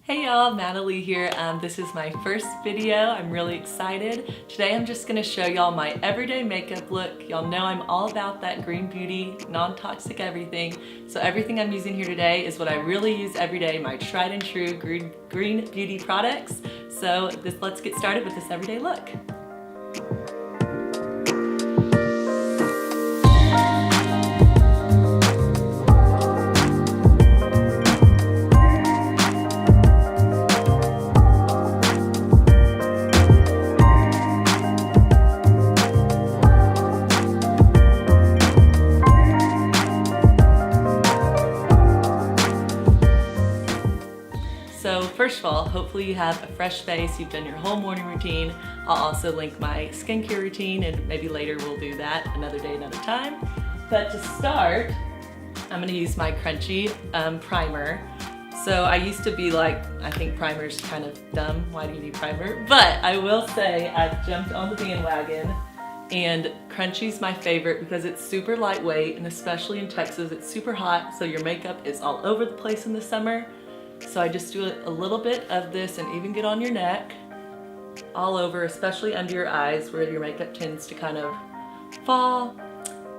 Hey y'all, Natalie here. This is my first video. I'm really excited. Today I'm just gonna show y'all my everyday makeup look. Y'all know I'm all about that green beauty, non-toxic everything. So everything I'm using here today is what I really use every day, my tried and true green beauty products. So let's get started with this everyday look. So first of all, hopefully you have a fresh face, you've done your whole morning routine. I'll also link my skincare routine and maybe later we'll do that another day, another time. But to start, I'm gonna use my Crunchi primer. So I used to be like, I think primer's kind of dumb, why do you need primer? But I will say I've jumped on the bandwagon and Crunchi's my favorite because it's super lightweight and especially in Texas, it's super hot, so your makeup is all over the place in the summer. So I just do a little bit of this and even get on your neck, all over, especially under your eyes where your makeup tends to kind of fall.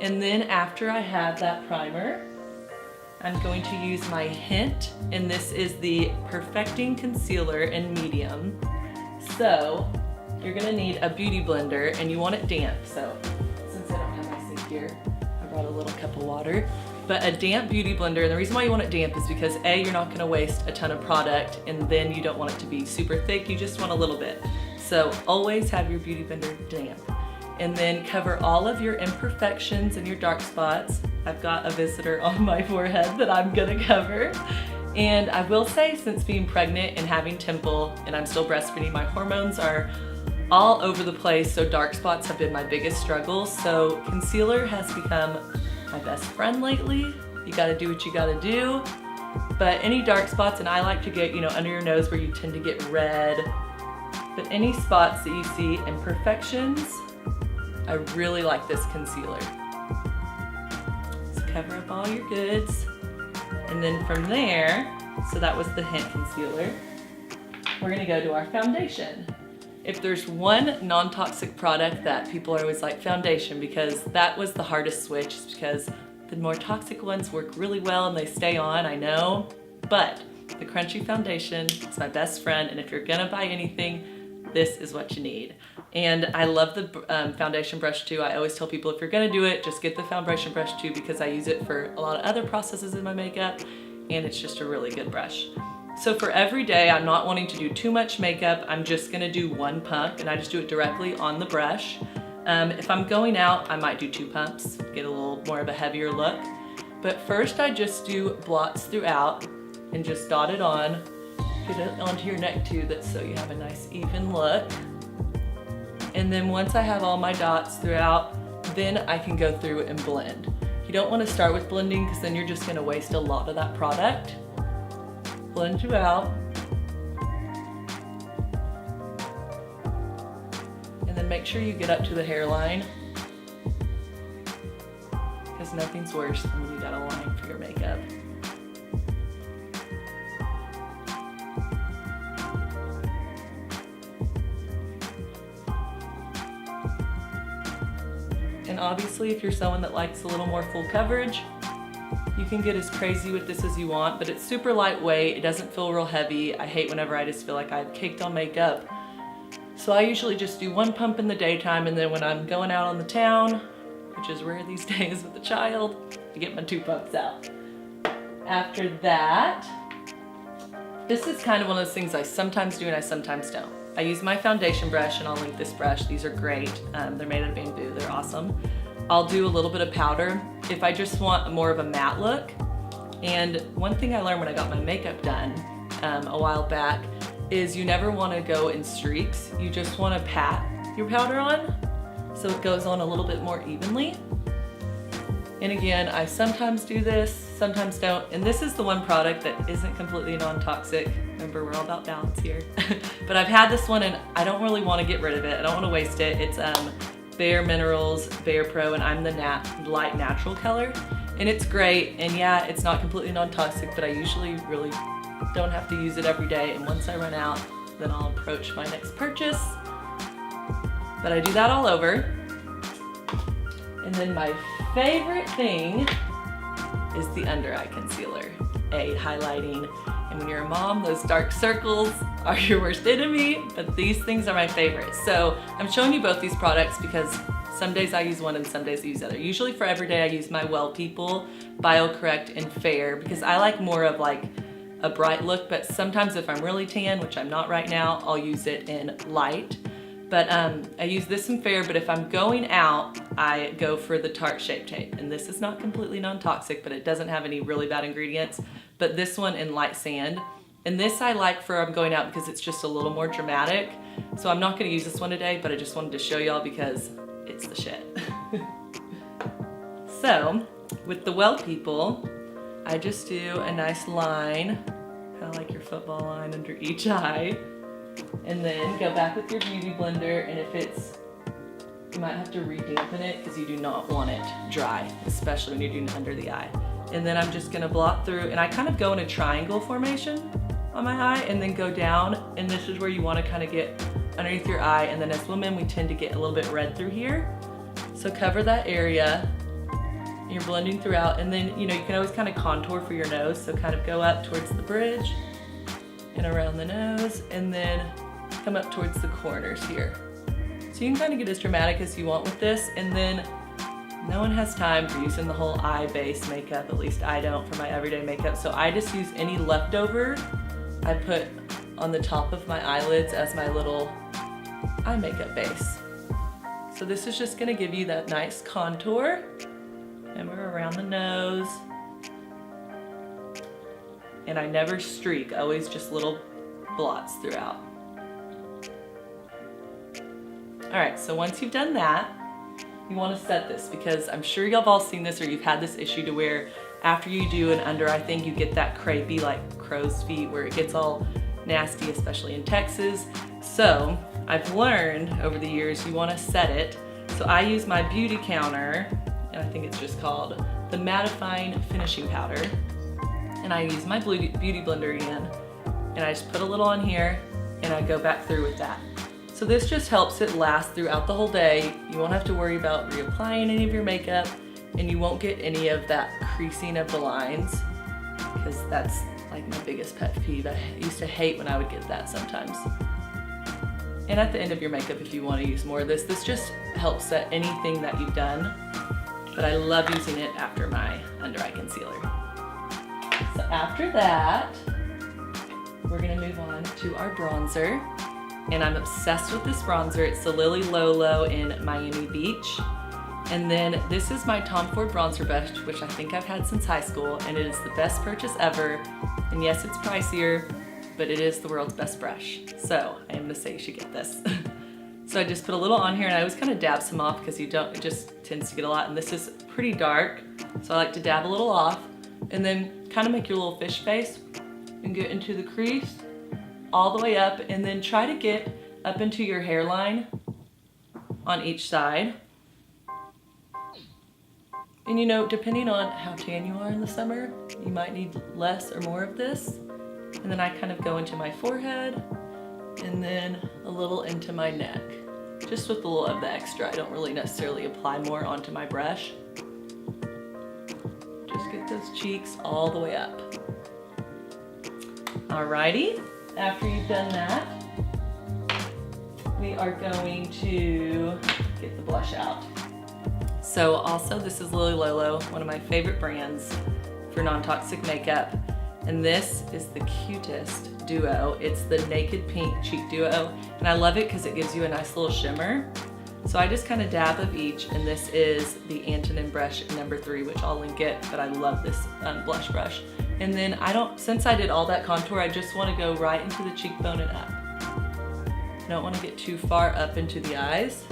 And then after I have that primer, I'm going to use my Hynt, and this is the Perfecting Concealer in medium. So you're gonna need a beauty blender and you want it damp. So since I don't have my sink here, I brought a little cup of water. But a damp beauty blender, and the reason why you want it damp is because A, you're not gonna waste a ton of product, and then you don't want it to be super thick, you just want a little bit. So always have your beauty blender damp. And then cover all of your imperfections and your dark spots. I've got a visitor on my forehead that I'm gonna cover. And I will say, since being pregnant and having Temple, and I'm still breastfeeding, my hormones are all over the place, so dark spots have been my biggest struggle. So concealer has become my best friend lately. You gotta do what you gotta do. But any dark spots, and I like to get, under your nose where you tend to get red, but any spots that you see imperfections, I really like this concealer. So cover up all your goods. And then from there, so that was the Hynt concealer, we're gonna go to our foundation. If there's one non-toxic product that people are always like, foundation, because that was the hardest switch, because the more toxic ones work really well and they stay on, I know, but the Crunchi foundation is my best friend, and if you're gonna buy anything, this is what you need. And I love the foundation brush too. I always tell people if you're gonna do it, just get the foundation brush too, because I use it for a lot of other processes in my makeup, and it's just a really good brush. So for every day, I'm not wanting to do too much makeup. I'm just gonna do one pump, and I just do it directly on the brush. If I'm going out, I might do 2 pumps, get a little more of a heavier look. But first I just do blots throughout and just dot it on. Get it onto your neck too, that's so you have a nice even look. And then once I have all my dots throughout, then I can go through and blend. You don't wanna start with blending because then you're just gonna waste a lot of that product. Blend you out. And then make sure you get up to the hairline, because nothing's worse than when you got a line for your makeup. And obviously if you're someone that likes a little more full coverage, you can get as crazy with this as you want, but it's super lightweight, it doesn't feel real heavy. I hate whenever I just feel like I've caked on makeup. So I usually just do 1 pump in the daytime, and then when I'm going out on the town, which is rare these days with a child, I get my 2 pumps out. After that, this is kind of one of those things I sometimes do and I sometimes don't. I use my foundation brush, and I'll link this brush. These are great. They're made out of bamboo, they're awesome. I'll do a little bit of powder if I just want more of a matte look. And one thing I learned when I got my makeup done a while back is you never want to go in streaks. You just want to pat your powder on so it goes on a little bit more evenly. And again, I sometimes do this, sometimes don't. And this is the one product that isn't completely non-toxic. Remember, we're all about balance here. But I've had this one and I don't really want to get rid of it. I don't want to waste it. It's BareMinerals Bare Pro, and I'm the light natural color, and it's great. And yeah, it's not completely non-toxic, but I usually really don't have to use it every day, and once I run out, then I'll approach my next purchase. But I do that all over. And then my favorite thing is the under eye concealer. Highlighting. And when you're a mom, those dark circles are your worst enemy, but these things are my favorite. So I'm showing you both these products because some days I use one and some days I use the other. Usually for every day I use my Well People, BioCorrect, and Fair because I like more of like a bright look, but sometimes if I'm really tan, which I'm not right now, I'll use it in light. But I use this in Fair, but if I'm going out, I go for the Tarte Shape Tape. And this is not completely non-toxic, but it doesn't have any really bad ingredients. But this one in Light Sand. And this I like for I'm going out because it's just a little more dramatic. So I'm not gonna use this one today, but I just wanted to show y'all because it's the shit. So, with the Well People, I just do a nice line, kind of like your football line under each eye. And then go back with your beauty blender, and if it's, you might have to re-dampen it because you do not want it dry, especially when you're doing it under the eye. And then I'm just gonna blot through, and I kind of go in a triangle formation on my eye and then go down, and this is where you wanna kind of get underneath your eye, and then as women, we tend to get a little bit red through here. So cover that area, you're blending throughout, and then, you know, you can always kind of contour for your nose, so kind of go up towards the bridge, and around the nose, and then come up towards the corners here. So you can kind of get as dramatic as you want with this, and then no one has time for using the whole eye base makeup, at least I don't for my everyday makeup, so I just use any leftover I put on the top of my eyelids as my little eye makeup base. So this is just gonna give you that nice contour, and we're around the nose. And I never streak, always just little blots throughout. All right, so once you've done that, you wanna set this because I'm sure y'all have all seen this or you've had this issue to where after you do an under eye thing, you get that crepey like crow's feet where it gets all nasty, especially in Texas. So I've learned over the years you wanna set it. So I use my beauty counter, and I think it's just called the Mattifying Finishing Powder. And I use my beauty blender again, and I just put a little on here, and I go back through with that. So this just helps it last throughout the whole day. You won't have to worry about reapplying any of your makeup, and you won't get any of that creasing of the lines, because that's like my biggest pet peeve. I used to hate when I would get that sometimes. And at the end of your makeup, if you want to use more of this just helps set anything that you've done, but I love using it after my under eye concealer. So after that, we're gonna move on to our bronzer. And I'm obsessed with this bronzer. It's the Lolo in Miami Beach. And then this is my Tom Ford bronzer brush, which I think I've had since high school, and it is the best purchase ever. And yes, it's pricier, but it is the world's best brush. So I am gonna say you should get this. So I just put a little on here, and I always kind of dab some off because it just tends to get a lot. And this is pretty dark, so I like to dab a little off. And then kind of make your little fish face and get into the crease all the way up, and then try to get up into your hairline on each side. And you know, depending on how tan you are in the summer, you might need less or more of this. And then I kind of go into my forehead and then a little into my neck, just with a little of the extra. I don't really necessarily apply more onto my brush. Just get those cheeks all the way up. Alrighty, after you've done that, we are going to get the blush out. So also, this is Lolo, one of my favorite brands for non-toxic makeup. And this is the cutest duo. It's the Naked Pink Cheek Duo. And I love it because it gives you a nice little shimmer. So I just kind of dab of each, and this is the Antonin brush number 3, which I'll link it, but I love this blush brush. And then since I did all that contour, I just want to go right into the cheekbone and up. I don't want to get too far up into the eyes.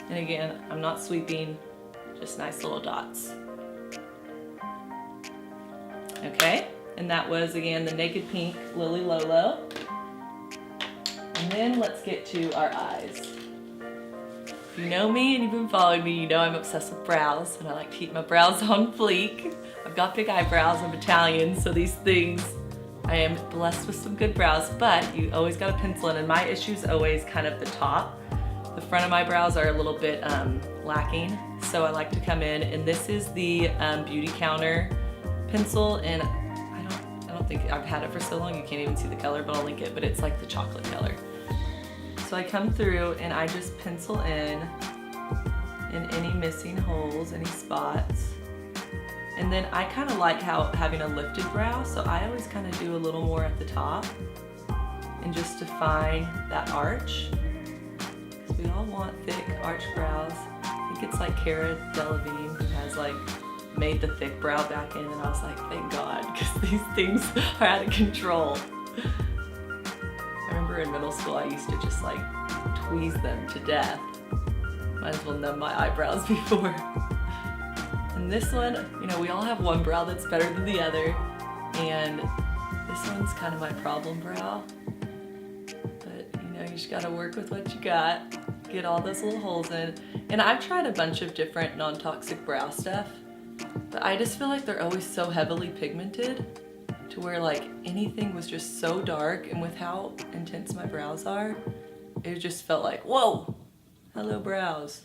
And again, I'm not sweeping, just nice little dots. Okay, and that was again the Naked Pink Lolo. And then let's get to our eyes. If you know me and you've been following me, you know I'm obsessed with brows and I like to keep my brows on fleek. I've got big eyebrows, I'm Italian, so these things, I am blessed with some good brows, but you always got to pencil in, and my issue is always kind of the top. The front of my brows are a little bit lacking, so I like to come in, and this is the Beauty Counter pencil, and I don't think I've had it for so long you can't even see the color, but I'll link it, but it's like the chocolate color. So I come through and I just pencil in any missing holes, any spots. And then I kind of like having a lifted brow, so I always kind of do a little more at the top and just define that arch. Because we all want thick arch brows. I think it's like Cara Delevingne who has like made the thick brow back in, and I was like, thank God, because these things are out of control. I remember in middle school I used to just like tweeze them to death. Might as well numb my eyebrows before. And this one, you know, we all have one brow that's better than the other, and this one's kind of my problem brow. But you know, you just gotta work with what you got, get all those little holes in. And I've tried a bunch of different non-toxic brow stuff, but I just feel like they're always so heavily pigmented to where like anything was just so dark, and with how intense my brows are, it just felt like, whoa, hello brows.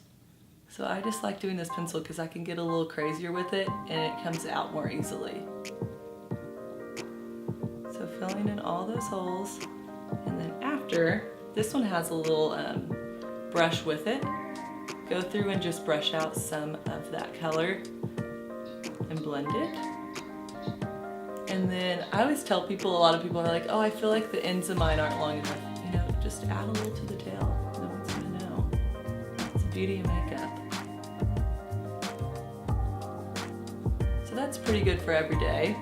So I just like doing this pencil because I can get a little crazier with it and it comes out more easily. So filling in all those holes, and then after, this one has a little brush with it. Go through and just brush out some of that color and blend it. And then I always tell people, a lot of people are like, oh, I feel like the ends of mine aren't long enough. You know, just add a little to the tail. No one's gonna know. It's the beauty of makeup. So that's pretty good for every day.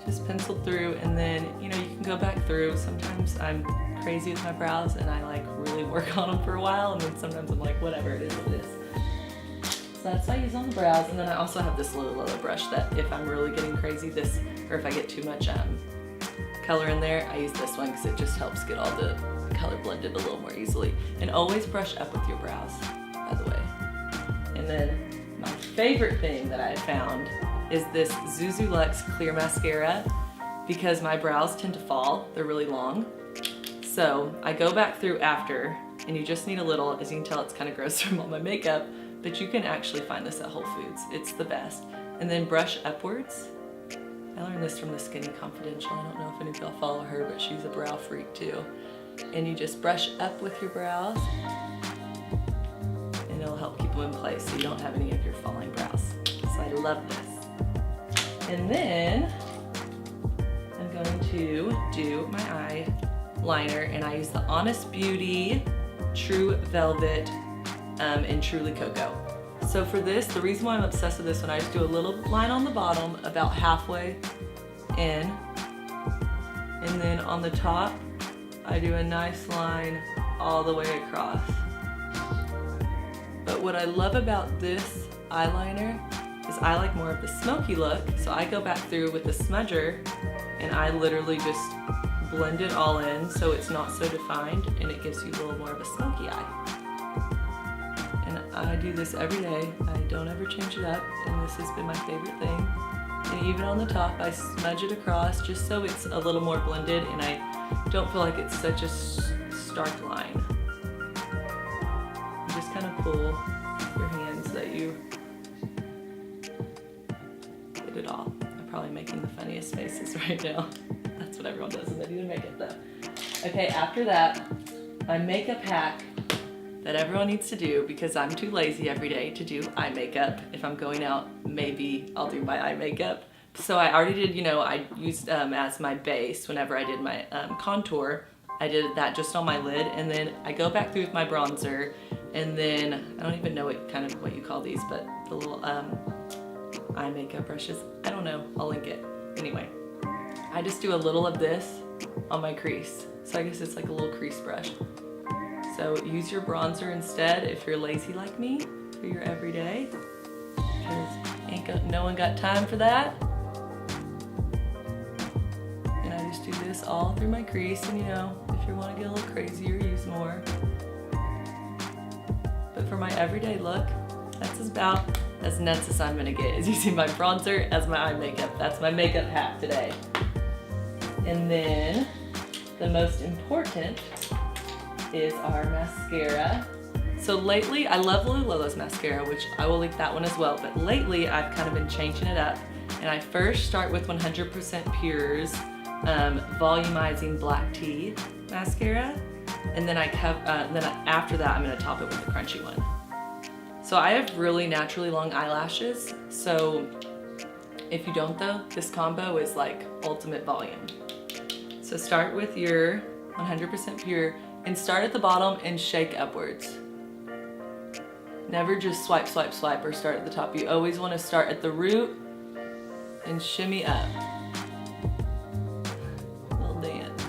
Just pencil through, and then, you know, you can go back through. Sometimes I'm crazy with my brows and I like really work on them for a while, and then sometimes I'm like, whatever, it is what it is. So that's what I use on the brows. And then I also have this little Lolo brush that if I'm really getting crazy, or if I get too much color in there, I use this one because it just helps get all the color blended a little more easily. And always brush up with your brows, by the way. And then my favorite thing that I found is this Zuzu Luxe Clear Mascara, because my brows tend to fall, they're really long. So I go back through after, and you just need a little, as you can tell it's kind of gross from all my makeup, but you can actually find this at Whole Foods. It's the best. And then brush upwards. I learned this from the Skinny Confidential. I don't know if any of y'all follow her, but she's a brow freak too. And you just brush up with your brows, and it'll help keep them in place so you don't have any of your falling brows. So I love this. And then I'm going to do my eyeliner, and I use the Honest Beauty True Velvet in Truly Cocoa. So for this, the reason why I'm obsessed with this one, I just do a little line on the bottom about halfway in, and then on the top I do a nice line all the way across. But what I love about this eyeliner is I like more of the smoky look, so I go back through with the smudger and I literally just blend it all in so it's not so defined, and it gives you a little more of a smoky eye. And I do this every day. I don't ever change it up, and this has been my favorite thing. And even on the top, I smudge it across just so it's a little more blended, and I don't feel like it's such a stark line. You just kind of pull your hands so that you get it all. I'm probably making the funniest faces right now. That's what everyone does when they do makeup though. Okay, after that, my makeup hack that everyone needs to do, because I'm too lazy every day to do eye makeup. If I'm going out, maybe I'll do my eye makeup. So I already did, you know, I used as my base whenever I did my contour. I did that just on my lid, and then I go back through with my bronzer, and then I don't even know what you call these, but the little eye makeup brushes. I don't know, I'll link it. Anyway, I just do a little of this on my crease. So I guess it's like a little crease brush. So use your bronzer instead if you're lazy like me for your everyday, because no one got time for that. And I just do this all through my crease, and you know, if you want to get a little crazier, use more. for my everyday look, that's about as nuts as I'm gonna get, is using my bronzer as my eye makeup. That's my makeup hack today. And then the most important is our mascara. So lately, I love Lolo's mascara, which I will link that one as well, but lately I've kind of been changing it up. And I first start with 100% Pure's Volumizing Black Tea mascara, and then after that I'm gonna top it with the Crunchi one. So I have really naturally long eyelashes, so if you don't though, this combo is like ultimate volume. So start with your 100% Pure and start at the bottom and shake upwards. Never just swipe, swipe, swipe or start at the top. You always want to start at the root and shimmy up. Little dance.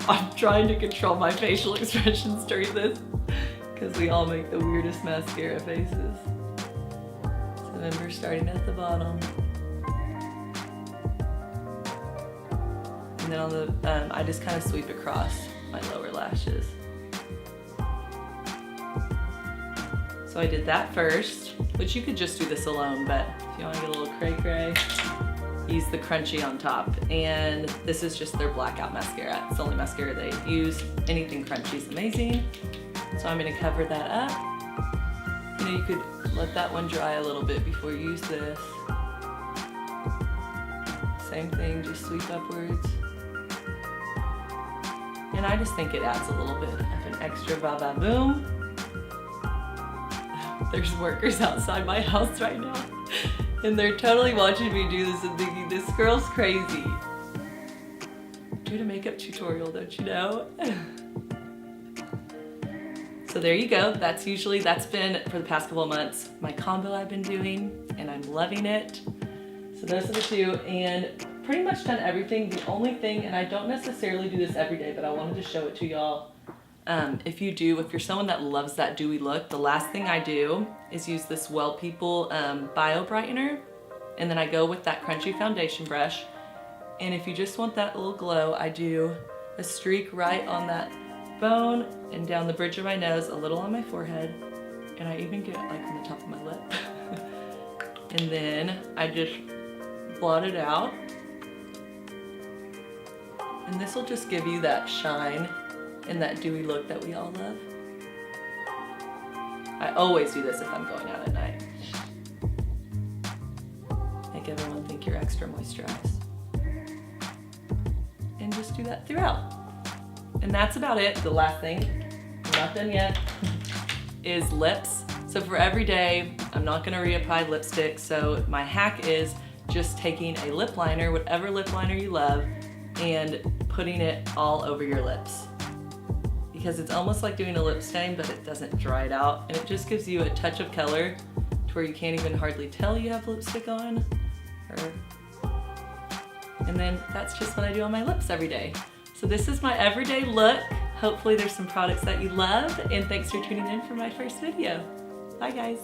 I'm trying to control my facial expressions during this because we all make the weirdest mascara faces. So remember, starting at the bottom. And then on the, I just kind of sweep across my lower lashes. So I did that first, which you could just do this alone, but if you want to get a little cray-cray, use the Crunchi on top. And this is just their blackout mascara. It's the only mascara they use. Anything Crunchi is amazing. So I'm gonna cover that up. You know, you could let that one dry a little bit before you use this. Same thing, just sweep upwards. And I just think it adds a little bit of an extra ba-ba-boom. There's workers outside my house right now, and they're totally watching me do this and thinking, this girl's crazy. Doing a makeup tutorial, don't you know? So there you go. That's been, for the past couple of months, my combo I've been doing, and I'm loving it. So those are the two, and pretty much done everything. The only thing, and I don't necessarily do this every day, but I wanted to show it to y'all. If you're someone that loves that dewy look, the last thing I do is use this Well People Bio Brightener, and then I go with that Crunchi foundation brush. And if you just want that little glow, I do a streak right on that bone and down the bridge of my nose, a little on my forehead, and I even get like on the top of my lip. And then I just blot it out. And this will just give you that shine and that dewy look that we all love. I always do this if I'm going out at night. Make everyone think you're extra moisturized. And just do that throughout. And that's about it. The last thing, I'm not done yet, is lips. So for every day, I'm not gonna reapply lipstick, so my hack is just taking a lip liner, whatever lip liner you love, and putting it all over your lips. Because it's almost like doing a lip stain, but it doesn't dry it out, and it just gives you a touch of color to where you can't even hardly tell you have lipstick on. And then that's just what I do on my lips every day. So this is my everyday look. Hopefully there's some products that you love, and thanks for tuning in for my first video. Bye guys.